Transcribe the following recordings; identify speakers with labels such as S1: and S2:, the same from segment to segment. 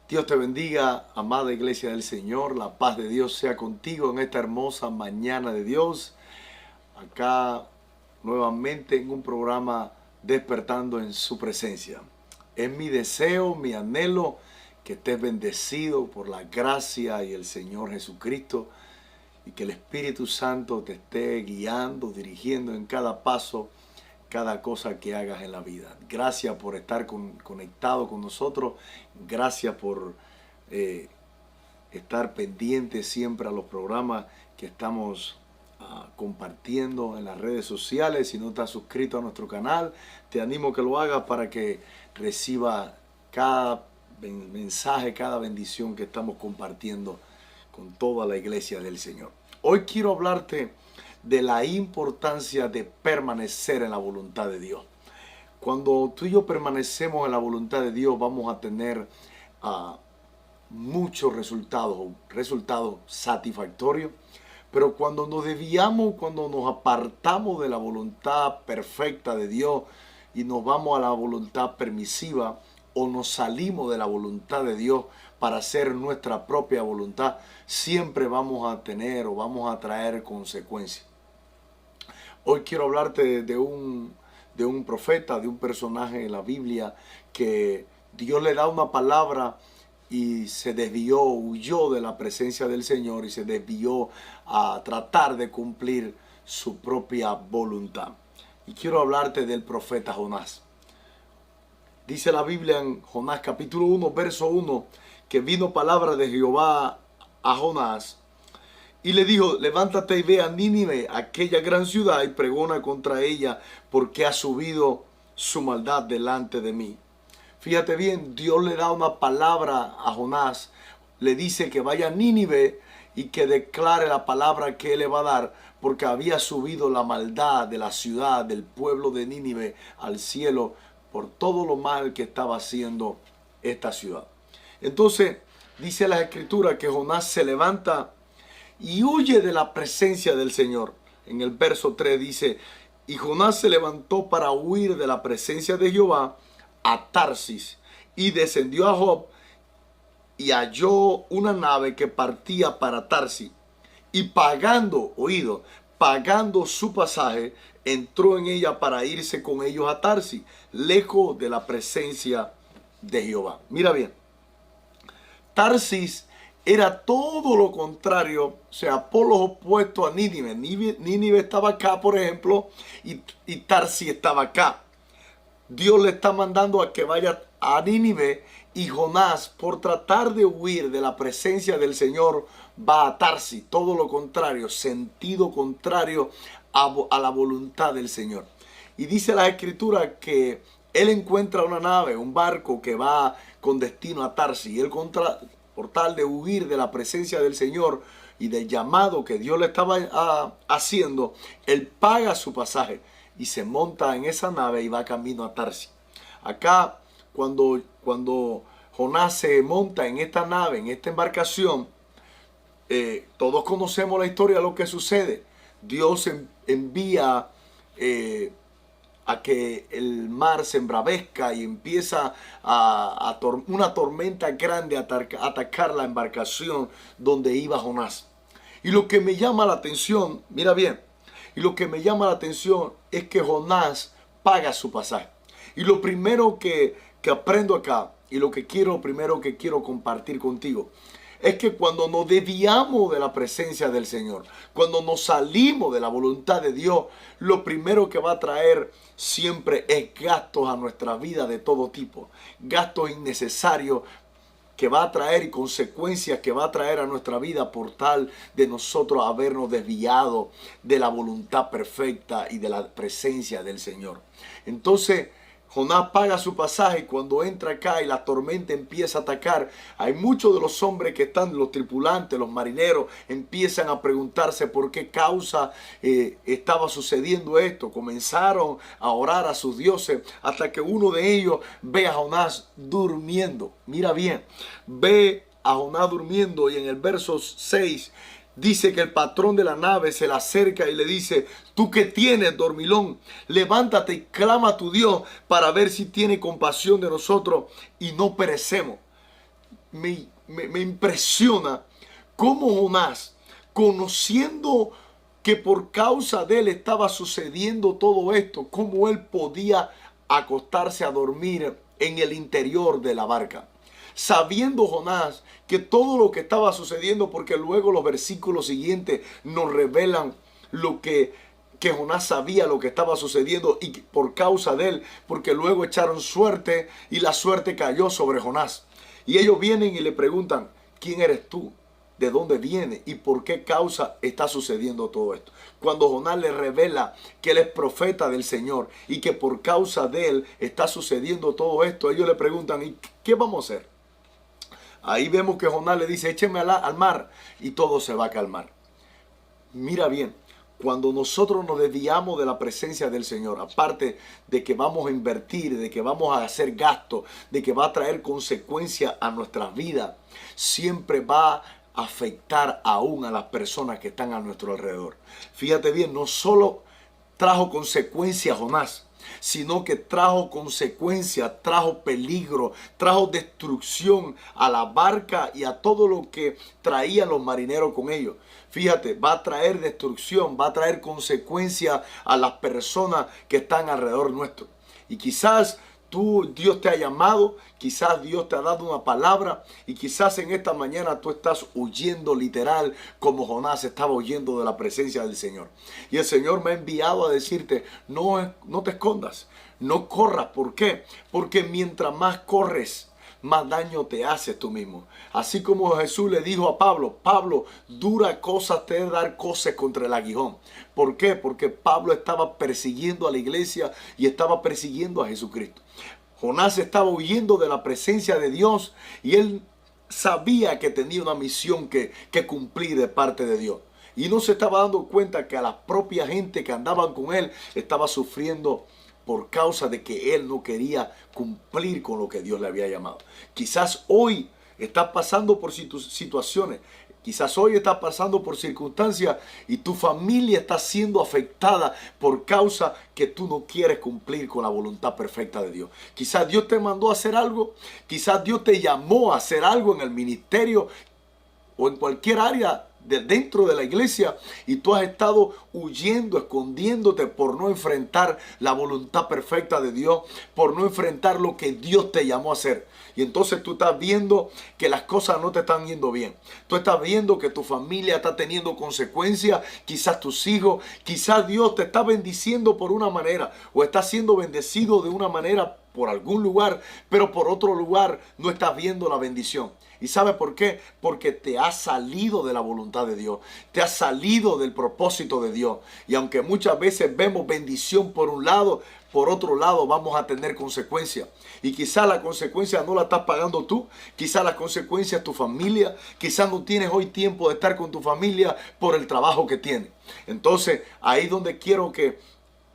S1: Dios te bendiga, amada iglesia del Señor. La paz de Dios sea contigo en esta hermosa mañana de Dios. Acá nuevamente en un programa despertando en su presencia. Es mi deseo, mi anhelo que estés bendecido por la gracia y el Señor Jesucristo y que el Espíritu Santo te esté guiando, dirigiendo en cada paso, cada cosa que hagas en la vida. Gracias por estar conectado con nosotros. Gracias por estar pendiente siempre a los programas que estamos compartiendo en las redes sociales. Si no estás suscrito a nuestro canal, te animo a que lo hagas para que reciba cada mensaje, cada bendición que estamos compartiendo con toda la iglesia del Señor. Hoy quiero hablarte de la importancia de permanecer en la voluntad de Dios. Cuando tú y yo permanecemos en la voluntad de Dios, vamos a tener muchos resultados satisfactorios. Pero cuando nos desviamos, cuando nos apartamos de la voluntad perfecta de Dios y nos vamos a la voluntad permisiva, o nos salimos de la voluntad de Dios para hacer nuestra propia voluntad, siempre vamos a tener o vamos a traer consecuencias. Hoy quiero hablarte de un profeta, de un personaje en la Biblia que Dios le da una palabra y se desvió, huyó de la presencia del Señor y se desvió a tratar de cumplir su propia voluntad. Y quiero hablarte del profeta Jonás. Dice la Biblia en Jonás capítulo 1, verso 1, que vino palabra de Jehová a Jonás y le dijo: levántate y ve a Nínive, aquella gran ciudad, y pregona contra ella, porque ha subido su maldad delante de mí. Fíjate bien, Dios le da una palabra a Jonás, le dice que vaya a Nínive y que declare la palabra que él le va a dar, porque había subido la maldad de la ciudad, del pueblo de Nínive, al cielo, por todo lo mal que estaba haciendo esta ciudad. Entonces, dice la Escritura que Jonás se levanta y huye de la presencia del Señor. En el verso 3 dice: y Jonás se levantó para huir de la presencia de Jehová a Tarsis, y descendió a Job, y halló una nave que partía para Tarsis, y pagando su pasaje, entró en ella para irse con ellos a Tarsis, lejos de la presencia de Jehová. Mira bien, Tarsis era todo lo contrario, o sea, polos opuestos a Nínive. Nínive estaba acá, por ejemplo, y Tarsis estaba acá. Dios le está mandando a que vaya a Nínive, y Jonás, por tratar de huir de la presencia del Señor, va a Tarsis. Todo lo contrario, sentido contrario a la voluntad del Señor. Y dice la Escritura que él encuentra una nave, un barco que va con destino a Tarsis. Y él, por tal de huir de la presencia del Señor y del llamado que Dios le estaba haciendo, él paga su pasaje y se monta en esa nave y va camino a Tarsis. Acá, cuando Jonás se monta en esta nave, en esta embarcación, todos conocemos la historia de lo que sucede. Dios envía a que el mar se embravezca y empieza una tormenta grande a atacar la embarcación donde iba Jonás. Y lo que me llama la atención, mira bien, y lo que me llama la atención es que Jonás paga su pasaje. Y lo primero que aprendo acá, y primero que quiero compartir contigo, es que cuando nos desviamos de la presencia del Señor, cuando nos salimos de la voluntad de Dios, lo primero que va a traer siempre es gastos a nuestra vida de todo tipo, gastos innecesarios que va a traer y consecuencias que va a traer a nuestra vida por tal de nosotros habernos desviado de la voluntad perfecta y de la presencia del Señor. Entonces, Jonás paga su pasaje y cuando entra acá y la tormenta empieza a atacar, hay muchos de los hombres que están, los tripulantes, los marineros, empiezan a preguntarse por qué causa estaba sucediendo esto. Comenzaron a orar a sus dioses hasta que uno de ellos ve a Jonás durmiendo. Mira bien, ve a Jonás durmiendo y en el verso 6 dice que el patrón de la nave se le acerca y le dice: tú que tienes, dormilón, levántate y clama a tu Dios para ver si tiene compasión de nosotros y no perecemos. me impresiona cómo Jonás, conociendo que por causa de él estaba sucediendo todo esto, cómo él podía acostarse a dormir en el interior de la barca. Sabiendo Jonás que todo lo que estaba sucediendo, porque luego los versículos siguientes nos revelan lo que Jonás sabía lo que estaba sucediendo y por causa de él, porque luego echaron suerte y la suerte cayó sobre Jonás. Y ellos vienen y le preguntan, ¿quién eres tú? ¿De dónde viene? ¿Y por qué causa está sucediendo todo esto? Cuando Jonás le revela que él es profeta del Señor y que por causa de él está sucediendo todo esto, ellos le preguntan, ¿y qué vamos a hacer? Ahí vemos que Jonás le dice, écheme al mar y todo se va a calmar. Mira bien, cuando nosotros nos desviamos de la presencia del Señor, aparte de que vamos a invertir, de que vamos a hacer gasto, de que va a traer consecuencias a nuestras vidas, siempre va a afectar aún a las personas que están a nuestro alrededor. Fíjate bien, no solo trajo consecuencias Jonás, sino que trajo consecuencias, trajo peligro, trajo destrucción a la barca y a todo lo que traían los marineros con ellos. Fíjate, va a traer destrucción, va a traer consecuencias a las personas que están alrededor nuestro. Y quizás Dios te ha llamado, quizás Dios te ha dado una palabra y quizás en esta mañana tú estás huyendo literal como Jonás estaba huyendo de la presencia del Señor. Y el Señor me ha enviado a decirte, no te escondas, no corras. ¿Por qué? Porque mientras más corres, más daño te haces tú mismo. Así como Jesús le dijo a Pablo, Pablo, dura cosa te dar cosas contra el aguijón. ¿Por qué? Porque Pablo estaba persiguiendo a la iglesia y estaba persiguiendo a Jesucristo. Jonás estaba huyendo de la presencia de Dios y él sabía que tenía una misión que cumplir de parte de Dios. Y no se estaba dando cuenta que a la propia gente que andaban con él estaba sufriendo por causa de que él no quería cumplir con lo que Dios le había llamado. Quizás hoy estás pasando por situaciones, quizás hoy estás pasando por circunstancias y tu familia está siendo afectada por causa que tú no quieres cumplir con la voluntad perfecta de Dios. Quizás Dios te mandó a hacer algo, quizás Dios te llamó a hacer algo en el ministerio o en cualquier área dentro de la iglesia y tú has estado huyendo, escondiéndote por no enfrentar la voluntad perfecta de Dios, por no enfrentar lo que Dios te llamó a hacer. Y entonces tú estás viendo que las cosas no te están yendo bien. Tú estás viendo que tu familia está teniendo consecuencias, quizás tus hijos, quizás Dios te está bendiciendo por una manera o está siendo bendecido de una manera por algún lugar, pero por otro lugar no estás viendo la bendición. ¿Y sabe por qué? Porque te has salido de la voluntad de Dios, te has salido del propósito de Dios. Y aunque muchas veces vemos bendición por un lado, por otro lado vamos a tener consecuencias. Y quizás la consecuencia no la estás pagando tú, quizás la consecuencia es tu familia, quizás no tienes hoy tiempo de estar con tu familia por el trabajo que tienes. Entonces, ahí donde quiero que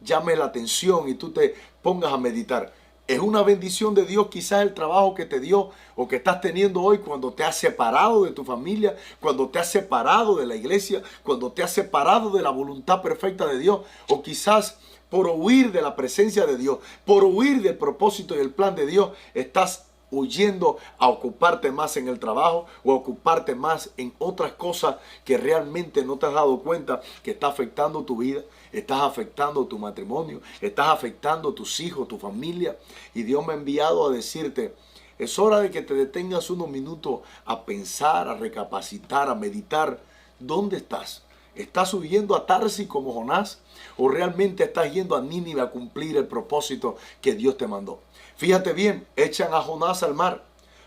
S1: llame la atención y tú te pongas a meditar. Es una bendición de Dios quizás el trabajo que te dio o que estás teniendo hoy cuando te has separado de tu familia, cuando te has separado de la iglesia, cuando te has separado de la voluntad perfecta de Dios, o quizás por huir de la presencia de Dios, por huir del propósito y el plan de Dios, estás huyendo a ocuparte más en el trabajo o a ocuparte más en otras cosas que realmente no te has dado cuenta que está afectando tu vida, estás afectando tu matrimonio, estás afectando tus hijos, tu familia. Y Dios me ha enviado a decirte, es hora de que te detengas unos minutos a pensar, a recapacitar, a meditar. ¿Dónde estás? ¿Estás huyendo a Tarsis como Jonás? ¿O realmente estás yendo a Nínive a cumplir el propósito que Dios te mandó? Fíjate bien, echan a Jonás al mar,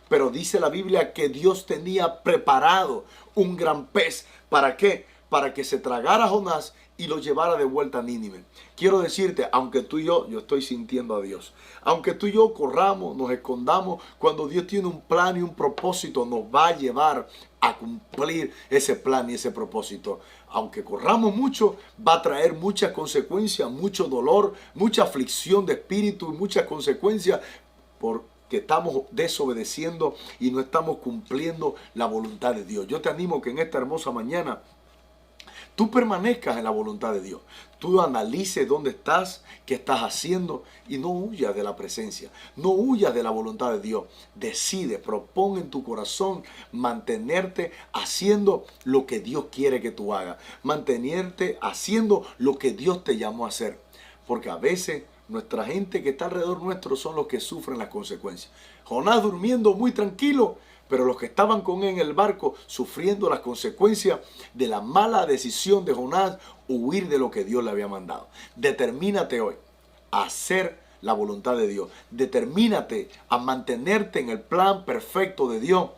S1: pero dice la Biblia que Dios tenía preparado un gran pez. ¿Para qué? Para que se tragara a Jonás y lo llevara de vuelta a Nínive. Quiero decirte, aunque tú y yo estoy sintiendo a Dios. Aunque tú y yo corramos, nos escondamos, cuando Dios tiene un plan y un propósito, nos va a llevar a cumplir ese plan y ese propósito. Aunque corramos mucho, va a traer muchas consecuencias, mucho dolor, mucha aflicción de espíritu y muchas consecuencias porque estamos desobedeciendo y no estamos cumpliendo la voluntad de Dios. Yo te animo que en esta hermosa mañana tú permanezcas en la voluntad de Dios. Tú analices dónde estás, qué estás haciendo y no huyas de la presencia. No huyas de la voluntad de Dios. Decide, propón en tu corazón mantenerte haciendo lo que Dios quiere que tú hagas. Mantenerte haciendo lo que Dios te llamó a hacer. Porque a veces nuestra gente que está alrededor nuestro son los que sufren las consecuencias. Jonás durmiendo muy tranquilo, pero los que estaban con él en el barco sufriendo las consecuencias de la mala decisión de Jonás, huir de lo que Dios le había mandado. Determínate hoy a hacer la voluntad de Dios. Determínate a mantenerte en el plan perfecto de Dios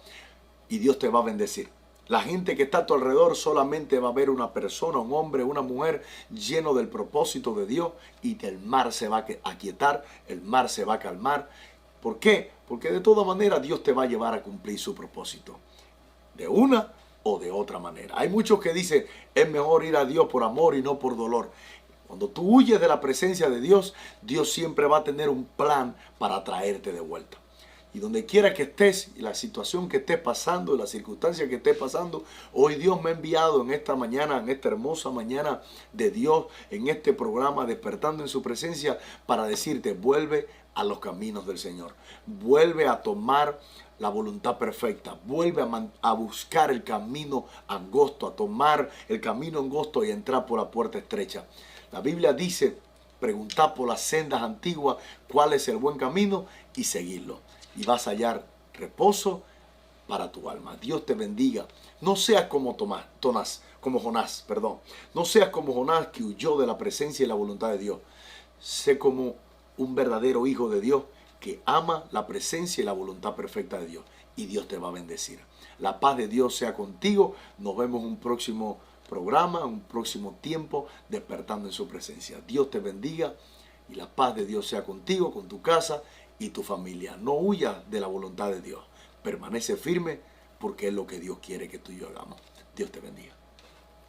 S1: y Dios te va a bendecir. La gente que está a tu alrededor solamente va a ver una persona, un hombre, una mujer lleno del propósito de Dios y el mar se va a aquietar, el mar se va a calmar. ¿Por qué? Porque de todas maneras Dios te va a llevar a cumplir su propósito. De una o de otra manera. Hay muchos que dicen, es mejor ir a Dios por amor y no por dolor. Cuando tú huyes de la presencia de Dios, Dios siempre va a tener un plan para traerte de vuelta. Y donde quiera que estés, y la situación que estés pasando, y la circunstancia que estés pasando, hoy Dios me ha enviado en esta mañana, en esta hermosa mañana de Dios, en este programa Despertando en su Presencia, para decirte, vuelve a los caminos del Señor. Vuelve a tomar la voluntad perfecta. Vuelve a buscar el camino angosto, a tomar el camino angosto y entrar por la puerta estrecha. La Biblia dice, preguntad por las sendas antiguas cuál es el buen camino y seguirlo. Y vas a hallar reposo para tu alma. Dios te bendiga. No seas como Jonás. No seas como Jonás que huyó de la presencia y la voluntad de Dios. Sé como un verdadero hijo de Dios que ama la presencia y la voluntad perfecta de Dios. Y Dios te va a bendecir. La paz de Dios sea contigo. Nos vemos en un próximo programa, un próximo tiempo, despertando en su presencia. Dios te bendiga y la paz de Dios sea contigo, con tu casa y tu familia. No huyas de la voluntad de Dios. Permanece firme porque es lo que Dios quiere que tú y yo hagamos. Dios te bendiga.